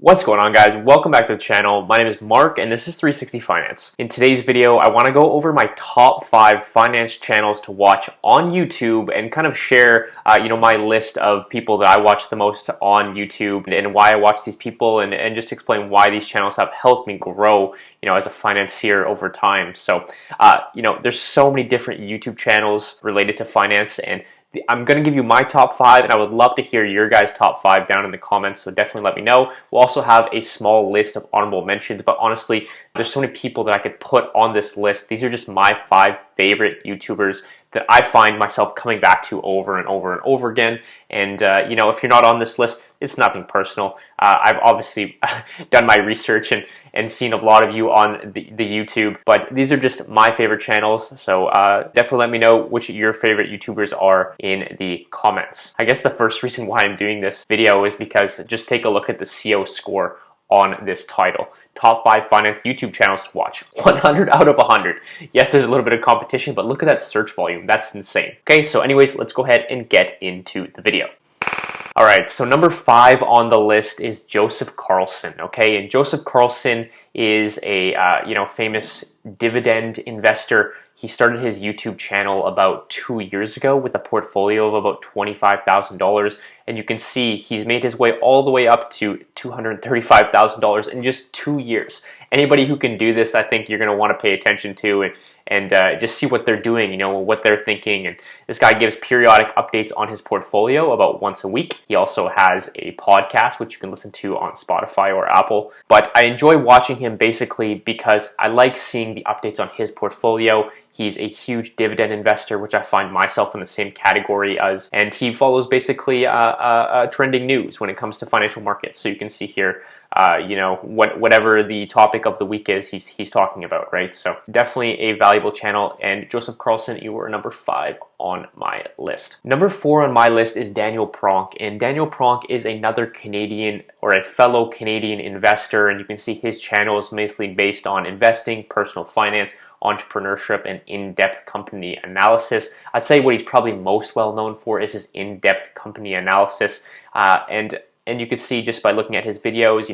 What's going on, guys? Welcome back to the channel. My name is Mark and this is 360 Finance. In today's video, I want to go over my top 5 finance channels to watch on YouTube and kind of share my list of people that I watch the most on YouTube and why I watch these people and just explain why these channels have helped me grow as a financier over time. So there's so many different YouTube channels related to finance, and I'm going to give you my top 5, and I would love to hear your guys' top 5 down in the comments, so definitely let me know. We'll also have a small list of honorable mentions, but honestly, there's so many people that I could put on this list. These are just my 5 favorite YouTubers that I find myself coming back to over and over and over again. And if you're not on this list, it's nothing personal. I've obviously done my research and seen a lot of you on the YouTube, but these are just my favorite channels. So definitely let me know which your favorite YouTubers are in the comments. I guess the first reason why I'm doing this video is because just take a look at the CO score on this title. Top 5 finance YouTube channels to watch. 100 out of 100. Yes, there's a little bit of competition, but look at that search volume. That's insane. Okay, so anyways, let's go ahead and get into the video. Alright, so number 5 on the list is Joseph Carlson, okay? And Joseph Carlson is a famous dividend investor. He started his YouTube channel about 2 years ago with a portfolio of about $25,000, and you can see he's made his way all the way up to $235,000 in just 2 years. Anybody who can do this, I think you're going to want to pay attention to and just see what they're doing, what they're thinking. And this guy gives periodic updates on his portfolio about once a week. He also has a podcast, which you can listen to on Spotify or Apple. But I enjoy watching him basically because I like seeing the updates on his portfolio. He's a huge dividend investor, which I find myself in the same category as, and he follows basically trending news when it comes to financial markets. So you can see here, whatever the topic of the week is, he's talking about, right? So definitely a valuable channel. And Joseph Carlson, you were number 5 on my list. Number 4 on my list is Daniel Pronk, and Daniel Pronk is another Canadian or a fellow Canadian investor, and you can see his channel is mostly based on investing, personal finance, entrepreneurship, and in-depth company analysis. I'd say what he's probably most well known for is his in-depth company analysis, and you can see just by looking at his videos,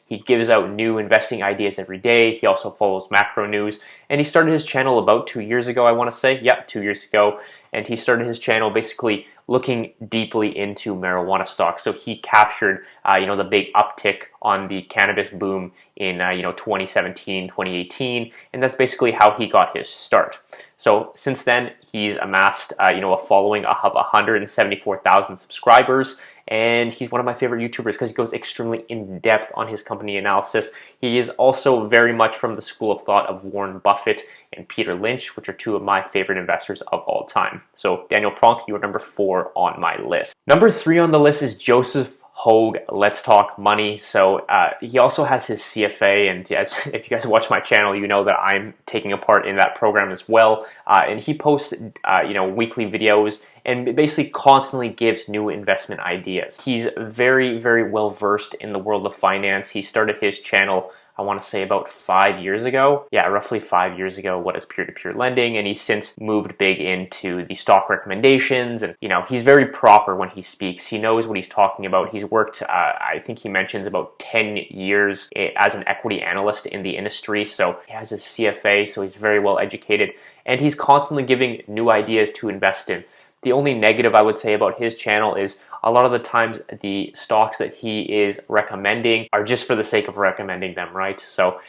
he gives out new investing ideas every day. He also follows macro news, and he started his channel about 2 years ago, I want to say. Yep, 2 years ago, and he started his channel basically looking deeply into marijuana stocks. So he captured, the big uptick on the cannabis boom in, 2017, 2018, and that's basically how he got his start. So since then, he's amassed, a following of 174,000 subscribers, and he's one of my favorite YouTubers because he goes extremely in-depth on his company analysis. He is also very much from the school of thought of Warren Buffett and Peter Lynch, which are 2 of my favorite investors of all time. So Daniel Pronk, you are number 4 on my list. Number 3 on the list is Joseph Hogue, Let's Talk Money. So he also has his CFA, and if you guys watch my channel, you know that I'm taking a part in that program as well. And he posts, weekly videos and basically constantly gives new investment ideas. He's very, very well versed in the world of finance. He started his channel, I want to say about 5 years ago. Yeah, roughly 5 years ago, what is peer-to-peer lending, and he's since moved big into the stock recommendations, and he's very proper when he speaks. He knows what he's talking about. He's worked, I think he mentions about 10 years as an equity analyst in the industry, so he has his CFA, so he's very well educated, and he's constantly giving new ideas to invest in. The only negative I would say about his channel is a lot of the times the stocks that he is recommending are just for the sake of recommending them, right? So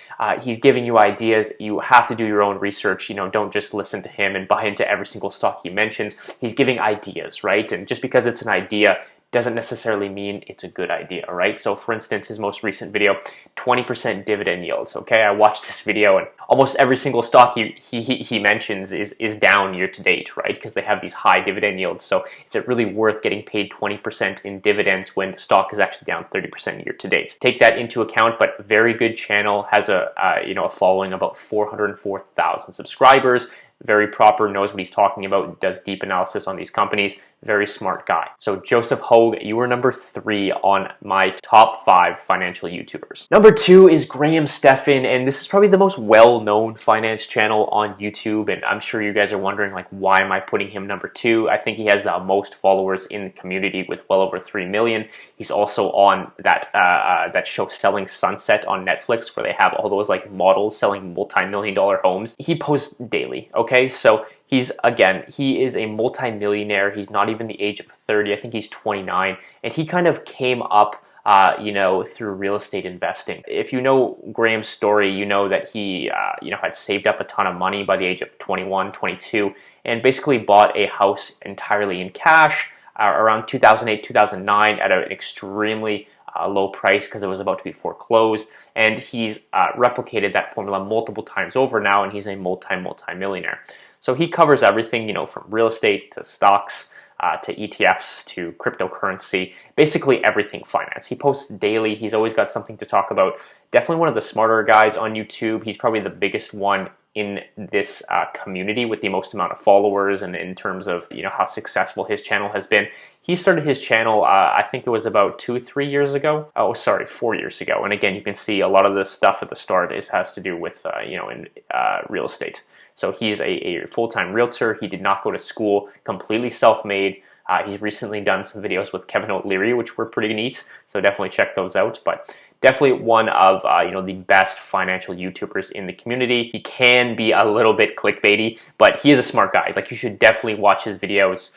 he's giving you ideas. You have to do your own research. Don't just listen to him and buy into every single stock he mentions. He's giving ideas, right? And just because it's an idea doesn't necessarily mean it's a good idea, right? So for instance, his most recent video, 20% dividend yields, okay? I watched this video and almost every single stock he mentions is down year to date, right? Because they have these high dividend yields. So is it really worth getting paid 20% in dividends when the stock is actually down 30% year to date? Take that into account, but very good channel, has a following of about 404,000 subscribers. Very proper, knows what he's talking about, does deep analysis on these companies. very smart guy. So Joseph Hogue, you were number 3 on my top 5 financial YouTubers. Number 2 is Graham Stephan, and this is probably the most well-known finance channel on YouTube, and I'm sure you guys are wondering, like, why am I putting him number 2? I think he has the most followers in the community with well over 3 million. He's also on that show Selling Sunset on Netflix, where they have all those like models selling multi-million-dollar homes. He posts daily, okay? So he is a multi-millionaire. He's not even the age of 30. I think he's 29, and he kind of came up through real estate investing. If you know Graham's story, you know that he, had saved up a ton of money by the age of 21, 22, and basically bought a house entirely in cash around 2008, 2009 at an extremely low price because it was about to be foreclosed. And he's replicated that formula multiple times over now, and he's a multi-millionaire. So he covers everything, from real estate to stocks, to ETFs, to cryptocurrency, basically everything finance. He posts daily. He's always got something to talk about. Definitely one of the smarter guys on YouTube. He's probably the biggest one in this community with the most amount of followers, and in terms of how successful his channel has been. He started his channel, I think it was about 2-3 years ago. Oh, sorry, 4 years ago. And again, you can see a lot of the stuff at the start has to do with in real estate. So he's a full-time realtor. He did not go to school, completely self-made. He's recently done some videos with Kevin O'Leary, which were pretty neat. So definitely check those out. But definitely one of the best financial YouTubers in the community. He can be a little bit clickbaity, but he is a smart guy. Like, you should definitely watch his videos.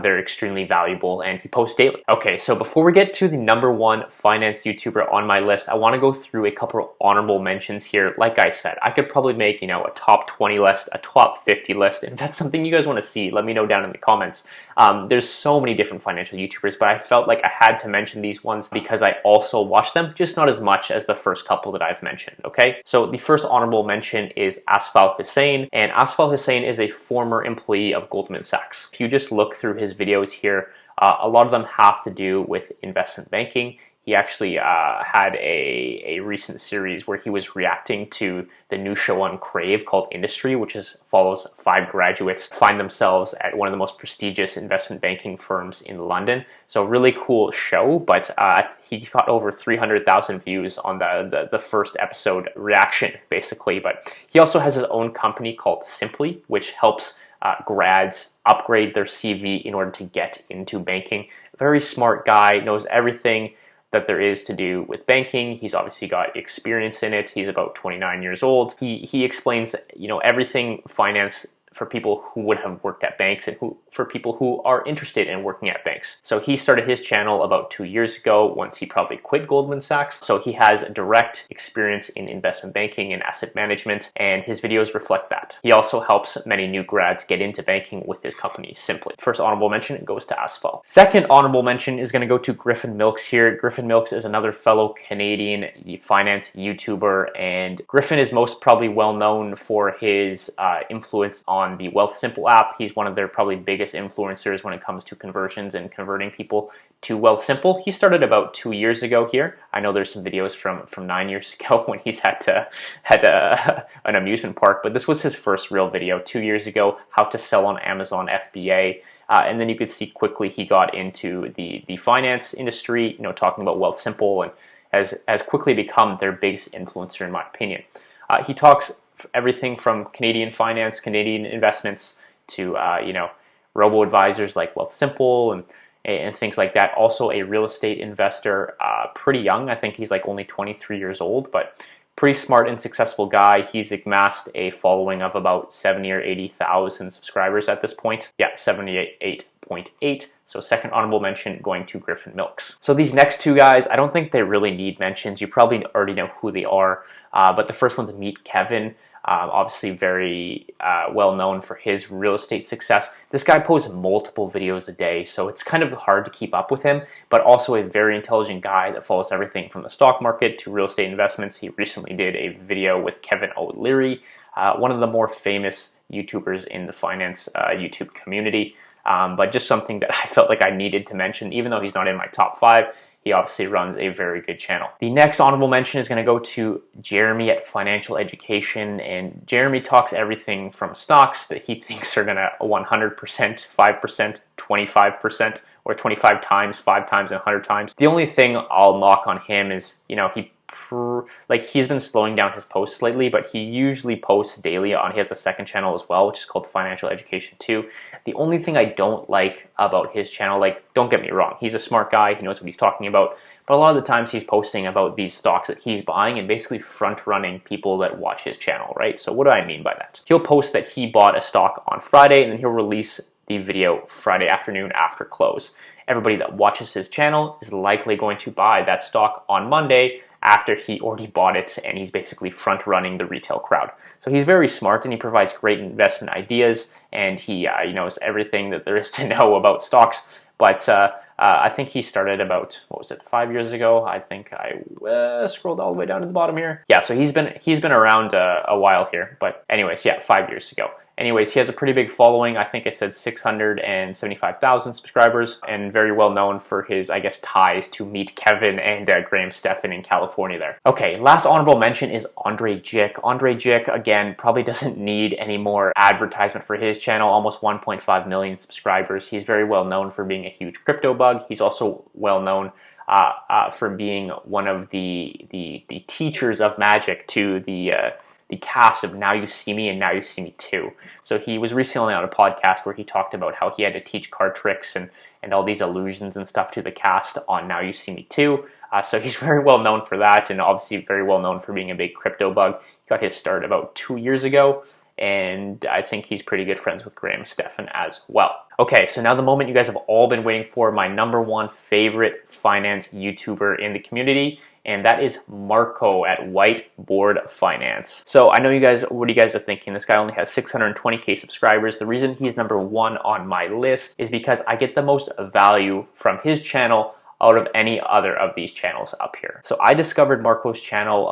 They're extremely valuable, and he posts daily. Okay, so before we get to the number 1 finance YouTuber on my list, I want to go through a couple of honorable mentions here. Like I said, I could probably make a top 20 list, a top 50 list, and if that's something you guys want to see, let me know down in the comments. There's so many different financial YouTubers, but I felt like I had to mention these ones because I also watch them, just not as much as the first couple that I've mentioned, okay? So the first honorable mention is Asfal Hussain, and Asfal Hussain is a former employee of Goldman Sachs. If you just look through his videos here, a lot of them have to do with investment banking. He actually had a recent series where he was reacting to the new show on Crave called Industry, which follows 5 graduates find themselves at one of the most prestigious investment banking firms in London. So really cool show, but he got over 300,000 views on the first episode reaction, basically. But he also has his own company called Simply, which helps grads upgrade their CV in order to get into banking. Very smart guy, knows everything that there is to do with banking. He's obviously got experience in it. He's about 29 years old. He explains, everything finance for people who would have worked at banks and for people who are interested in working at banks. So he started his channel about 2 years ago once he probably quit Goldman Sachs. So he has direct experience in investment banking and asset management, and his videos reflect that. He also helps many new grads get into banking with his company, Simply. First honorable mention goes to Asphalt. Second honorable mention is going to go to Griffin Milks here. Griffin Milks is another fellow Canadian finance YouTuber, and Griffin is most probably well known for his influence on the Wealthsimple app. He's one of their probably biggest influencers when it comes to conversions and converting people to Wealthsimple. He started about 2 years ago here. I know there's some videos from 9 years ago when he's had an amusement park, but this was his first real video 2 years ago, how to sell on Amazon FBA. And then you could see quickly he got into the finance industry, talking about Wealthsimple, and has quickly become their biggest influencer, in my opinion. He talks everything from Canadian finance, Canadian investments, to robo-advisors like Wealthsimple and things like that. Also a real estate investor, pretty young. I think he's like only 23 years old, but pretty smart and successful guy. He's amassed a following of about 70 or 80,000 subscribers at this point. Yeah, 78.8. So second honorable mention going to Griffin Milks. So these next two guys, I don't think they really need mentions. You probably already know who they are, but the first one's Meet Kevin. Obviously very well known for his real estate success. This guy posts multiple videos a day, so it's kind of hard to keep up with him, but also a very intelligent guy that follows everything from the stock market to real estate investments. He recently did a video with Kevin O'Leary, one of the more famous YouTubers in the finance YouTube community, but just something that I felt like I needed to mention. Even though he's not in my top 5, he obviously runs a very good channel. The next honorable mention is going to go to Jeremy at Financial Education, and Jeremy talks everything from stocks that he thinks are going to 100%, 5%, 25%, or 25 times, 5 times, and 100 times. The only thing I'll knock on him is, he's been slowing down his posts lately, but he usually posts daily he has a second channel as well, which is called Financial Education 2. The only thing I don't like about his channel, don't get me wrong, he's a smart guy, he knows what he's talking about, but a lot of the times he's posting about these stocks that he's buying and basically front-running people that watch his channel, right? So what do I mean by that? He'll post that he bought a stock on Friday, and then he'll release the video Friday afternoon after close. Everybody that watches his channel is likely going to buy that stock on Monday after he already bought it, and he's basically front-running the retail crowd. So he's very smart, and he provides great investment ideas, and he knows everything that there is to know about stocks. But I think he started about, 5 years ago? I think I scrolled all the way down to the bottom here. Yeah, so he's been around a while here. But anyways, yeah, 5 years ago. Anyways, he has a pretty big following. I think it said 675,000 subscribers, and very well known for his, ties to meet Kevin and Graham Stephan in California there. Okay, last honorable mention is Andre Jick. Andre Jick, again, probably doesn't need any more advertisement for his channel, almost 1.5 million subscribers. He's very well known for being a huge crypto bug. He's also well known for being one of the teachers of magic to the cast of Now You See Me and Now You See Me Too. So he was recently on a podcast where he talked about how he had to teach card tricks and all these illusions and stuff to the cast on Now You See Me Too. So he's very well known for that, and obviously very well known for being a big crypto bug. He got his start about 2 years ago, and I think he's pretty good friends with Graham Stephan as well. Okay, so now the moment you guys have all been waiting for, my #1 favorite finance YouTuber in the community, and that is Marco at Whiteboard Finance. So I know what you guys are thinking. This guy only has 620K subscribers. The reason he's #1 on my list is because I get the most value from his channel out of any other of these channels up here. So I discovered Marco's channel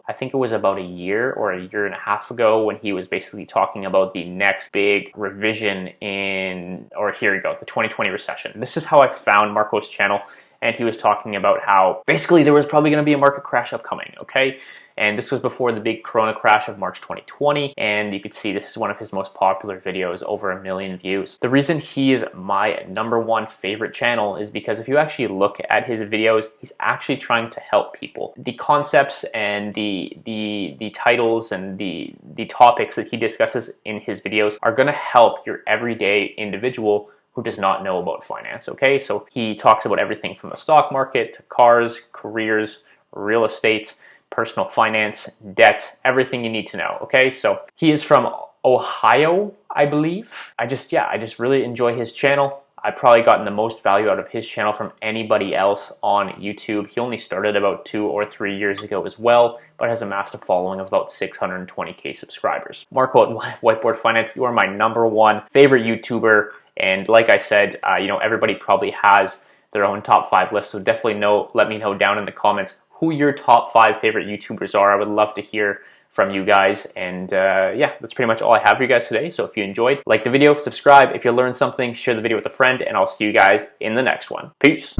I think it was about a year or a year and a half ago, when he was basically talking about the next big revision here we go, the 2020 recession. This is how I found Marco's channel, and he was talking about how basically there was probably going to be a market crash upcoming, okay? And this was before the big corona crash of March 2020, and you can see this is one of his most popular videos, over 1 million views. The reason he is my #1 favorite channel is because if you actually look at his videos, he's actually trying to help people. The concepts and the titles and the topics that he discusses in his videos are going to help your everyday individual who does not know about finance, okay? So he talks about everything from the stock market to cars, careers, real estate, personal finance, debt, everything you need to know, okay? So he is from Ohio, I believe. I just really enjoy his channel. I've probably gotten the most value out of his channel from anybody else on YouTube. He only started about 2 or 3 years ago as well, but has amassed a following of about 620K subscribers. Marco at Whiteboard Finance, you are my #1 favorite YouTuber, and like I said, everybody probably has their own top 5 list, so definitely let me know down in the comments who your top 5 favorite YouTubers are. I would love to hear from you guys. And yeah, that's pretty much all I have for you guys today. So if you enjoyed, like the video, subscribe. If you learned something, share the video with a friend, and I'll see you guys in the next one. Peace.